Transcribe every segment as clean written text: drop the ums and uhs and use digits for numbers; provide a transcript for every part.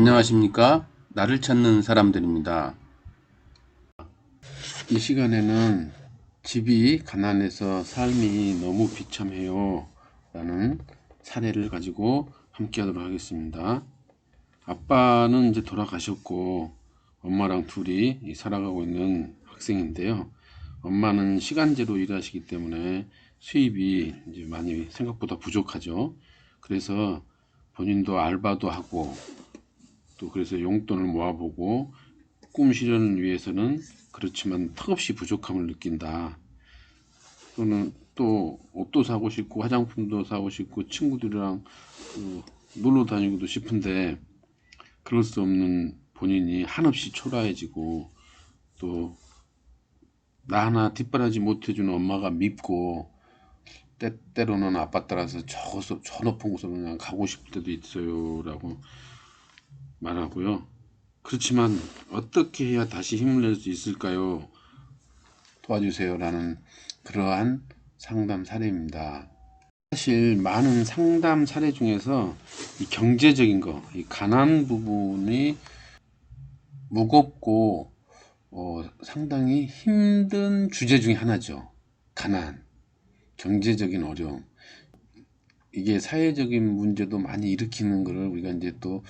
안녕하십니까? 나를 찾는 사람들입니다. 이 시간에는 집이 가난해서 삶이 너무 비참해요 라는 사례를 가지고 함께 하도록 하겠습니다. 아빠는 이제 돌아가셨고 엄마랑 둘이 살아가고 있는 학생인데요. 엄마는 시간제로 일하시기 때문에 수입이 이제 많이 생각보다 부족하죠. 그래서 본인도 알바도 하고 또 그래서 용돈을 모아보고 꿈 실현을 위해서는 그렇지만 턱없이 부족함을 느낀다. 또는 또 옷도 사고 싶고 화장품도 사고 싶고 친구들이랑 놀러 다니고도 싶은데 그럴 수 없는 본인이 한없이 초라해지고 또 나 하나 뒷바라지 못해주는 엄마가 밉고 때로는 아빠 따라서 저 높은 곳으로 그냥 가고 싶을 때도 있어요 라고 말하고요. 그렇지만 어떻게 해야 다시 힘을 낼 수 있을까요? 도와주세요 라는 그러한 상담 사례입니다. 사실 많은 상담 사례 중에서 이 경제적인 거, 이 가난 부분이 무겁고 상당히 힘든 주제 중에 하나죠. 가난, 경제적인 어려움. 이게 사회적인 문제도 많이 일으키는 것을 우리가 이제 또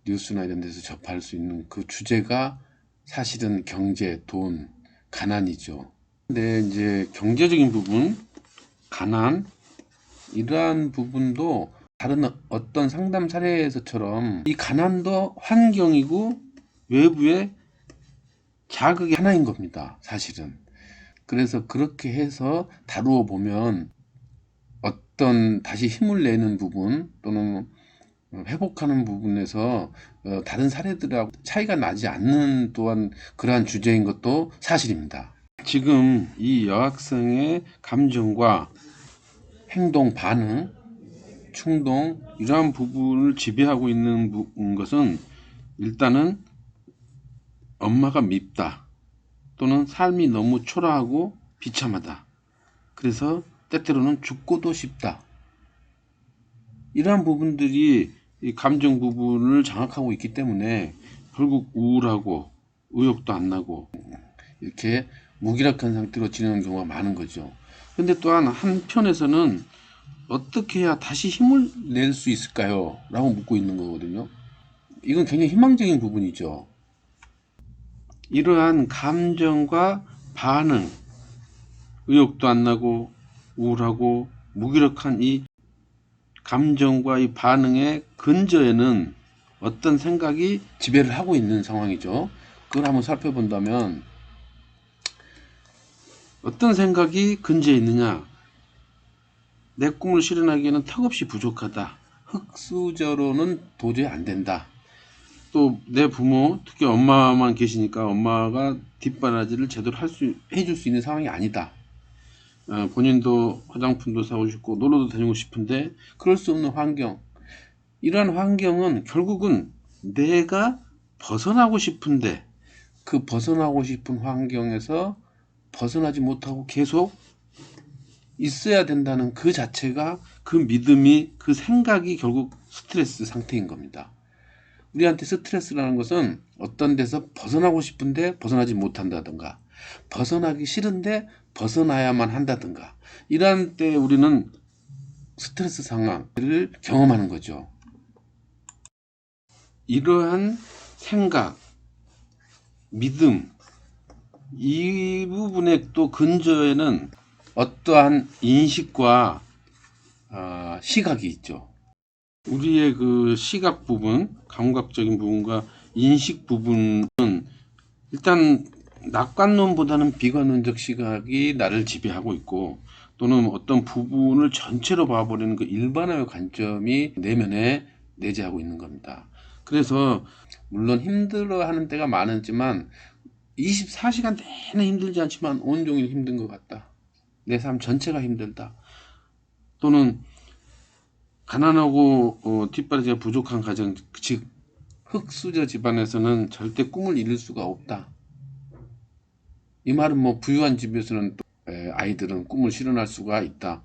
뉴스나 이런 데서 접할 수 있는 그 주제가 사실은 경제, 돈, 가난이죠. 근데 이제 경제적인 부분, 가난, 이러한 부분도 다른 어떤 상담 사례에서처럼 이 가난도 환경이고 외부의 자극이 하나인 겁니다. 사실은. 그래서 그렇게 해서 다루어 보면 어떤 다시 힘을 내는 부분 또는 회복하는 부분에서 다른 사례들하고 차이가 나지 않는 또한 그러한 주제인 것도 사실입니다. 지금 이 여학생의 감정과 행동, 반응, 충동 이러한 부분을 지배하고 있는 것은 일단은 엄마가 밉다 또는 삶이 너무 초라하고 비참하다. 그래서 때때로는 죽고도 싶다. 이러한 부분들이 이 감정 부분을 장악하고 있기 때문에 결국 우울하고 의욕도 안 나고 이렇게 무기력한 상태로 지내는 경우가 많은 거죠. 근데 또한 한편에서는 어떻게 해야 다시 힘을 낼 수 있을까요? 라고 묻고 있는 거거든요. 이건 굉장히 희망적인 부분이죠. 이러한 감정과 반응, 의욕도 안 나고 우울하고 무기력한 이 감정과 이 반응의 근저에는 어떤 생각이 지배를 하고 있는 상황이죠. 그걸 한번 살펴본다면 어떤 생각이 근저에 있느냐? 내 꿈을 실현하기에는 턱없이 부족하다. 흙수저로는 도저히 안 된다. 또 내 부모, 특히 엄마만 계시니까 엄마가 뒷바라지를 제대로 해줄 수 있는 상황이 아니다. 본인도 화장품도 사고 싶고 놀러도 다니고 싶은데 그럴 수 없는 환경. 이러한 환경은 결국은 내가 벗어나고 싶은데 그 벗어나고 싶은 환경에서 벗어나지 못하고 계속 있어야 된다는 그 자체가 그 믿음이 그 생각이 결국 스트레스 상태인 겁니다. 우리한테 스트레스라는 것은 어떤 데서 벗어나고 싶은데 벗어나지 못한다든가 벗어나기 싫은데 벗어나야만 한다든가 이러한 때 우리는 스트레스 상황을 경험하는 거죠. 이러한 생각, 믿음 이 부분의 또 근저에는 어떠한 인식과 시각이 있죠. 우리의 그 시각 부분, 감각적인 부분과 인식 부분은 일단 낙관론보다는 비관론적 시각이 나를 지배하고 있고 또는 어떤 부분을 전체로 봐버리는 그 일반화의 관점이 내면에 내재하고 있는 겁니다. 그래서 물론 힘들어하는 때가 많았지만 24시간 내내 힘들지 않지만 온종일 힘든 것 같다. 내 삶 전체가 힘들다. 또는 가난하고 뒷바라지가 부족한 가정, 즉 흙수저 집안에서는 절대 꿈을 이룰 수가 없다. 이 말은 뭐 부유한 집에서는 또 아이들은 꿈을 실현할 수가 있다.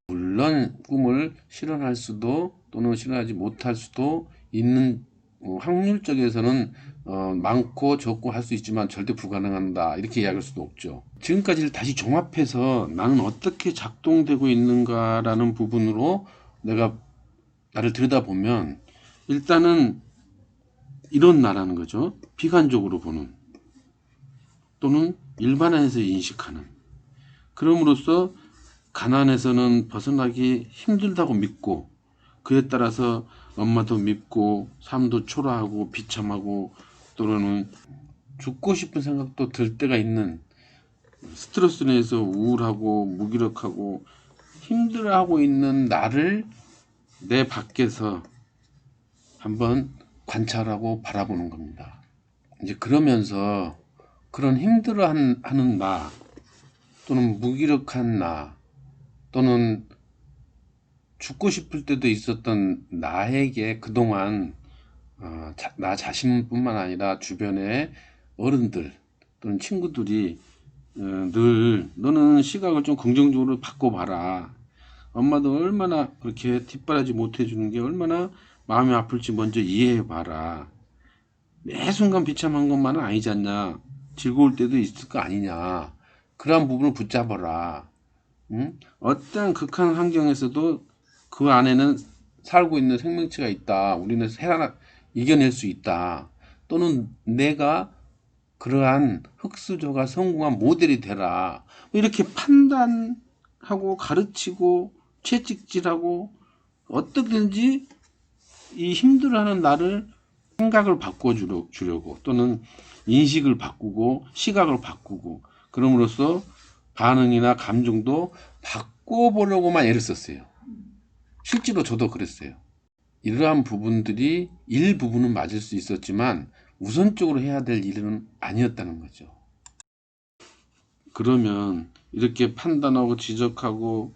물론 꿈을 실현할 수도 또는 실현하지 못할 수도 있는 확률적에서는 많고 적고 할 수 있지만 절대 불가능한다 이렇게 이야기할 수도 없죠. 지금까지를 다시 종합해서 나는 어떻게 작동되고 있는가라는 부분으로 내가 나를 들여다보면 일단은 이런 나라는 거죠. 비관적으로 보는 또는 일반화해서 인식하는, 그럼으로써 가난에서는 벗어나기 힘들다고 믿고 그에 따라서 엄마도 밉고 삶도 초라하고 비참하고 또는 죽고 싶은 생각도 들 때가 있는, 스트레스 내에서 우울하고 무기력하고 힘들어하고 있는 나를 내 밖에서 한번 관찰하고 바라보는 겁니다. 이제 그러면서 그런 힘들어하는 나 또는 무기력한 나 또는 죽고 싶을 때도 있었던 나에게 그동안 나 자신뿐만 아니라 주변의 어른들 또는 친구들이 늘 너는 시각을 좀 긍정적으로 바꿔봐라. 엄마도 얼마나 그렇게 뒷바라지 못해주는 게 얼마나 마음이 아플지 먼저 이해해봐라. 매 순간 비참한 것만은 아니지 않냐. 즐거울 때도 있을 거 아니냐. 그러한 부분을 붙잡아라. 응? 어떤 극한 환경에서도 그 안에는 살고 있는 생명체가 있다. 우리는 이겨낼 수 있다. 또는 내가 그러한 흑수저가 성공한 모델이 되라. 이렇게 판단하고 가르치고 채찍질하고 어떻게든지 이 힘들어하는 나를 생각을 바꿔주려고 또는 인식을 바꾸고 시각을 바꾸고 그럼으로써 반응이나 감정도 바꿔보려고만 애를 썼어요. 실제로 저도 그랬어요. 이러한 부분들이 일부분은 맞을 수 있었지만 우선적으로 해야 될 일은 아니었다는 거죠. 그러면 이렇게 판단하고 지적하고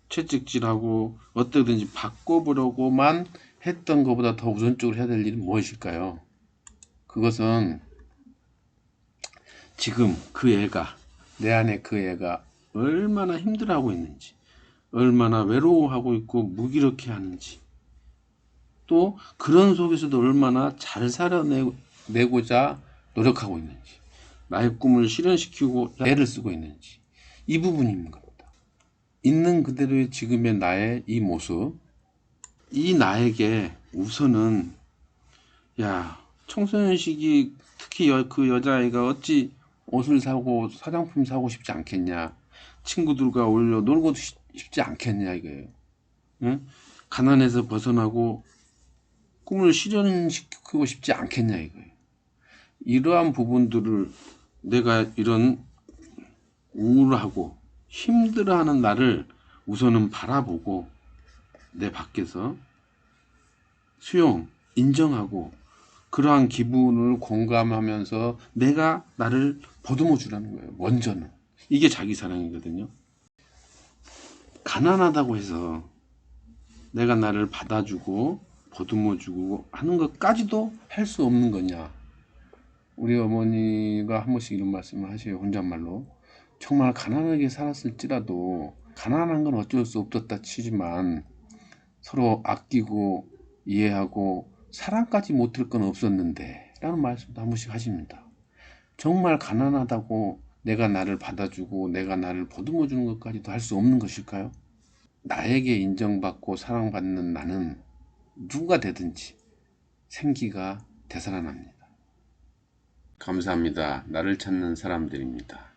채찍질하고 어떻게든지 바꿔보려고만 했던 것보다 더 우선적으로 해야 될 일은 무엇일까요? 그것은 지금 그 애가, 내 안에 그 애가 얼마나 힘들어하고 있는지, 얼마나 외로워하고 있고 무기력해 하는지, 또 그런 속에서도 얼마나 잘 살아내고자 노력하고 있는지, 나의 꿈을 실현시키고 애를 쓰고 있는지, 이 부분인 겁니다. 있는 그대로의 지금의 나의 이 모습, 이 나에게 우선은 야, 청소년 시기 특히 그 여자아이가 어찌 옷을 사고 화장품 사고 싶지 않겠냐, 친구들과 어울려 놀고 싶지 않겠냐 이거예요. 응? 가난에서 벗어나고 꿈을 실현시키고 싶지 않겠냐 이거예요. 이러한 부분들을 내가 이런 우울하고 힘들어하는 나를 우선은 바라보고 내 밖에서 수용, 인정하고 그러한 기분을 공감하면서 내가 나를 보듬어 주라는 거예요. 먼저는. 이게 자기 사랑이거든요. 가난하다고 해서 내가 나를 받아주고 보듬어 주고 하는 것까지도 할 수 없는 거냐. 우리 어머니가 한 번씩 이런 말씀을 하셔요. 혼잣말로. 정말 가난하게 살았을지라도 가난한 건 어쩔 수 없었다 치지만 서로 아끼고 이해하고 사랑까지 못할 건 없었는데 라는 말씀도 한 번씩 하십니다. 정말 가난하다고 내가 나를 받아주고 내가 나를 보듬어 주는 것까지도 할 수 없는 것일까요? 나에게 인정받고 사랑받는 나는 누가 되든지 생기가 되살아납니다. 감사합니다. 나를 찾는 사람들입니다.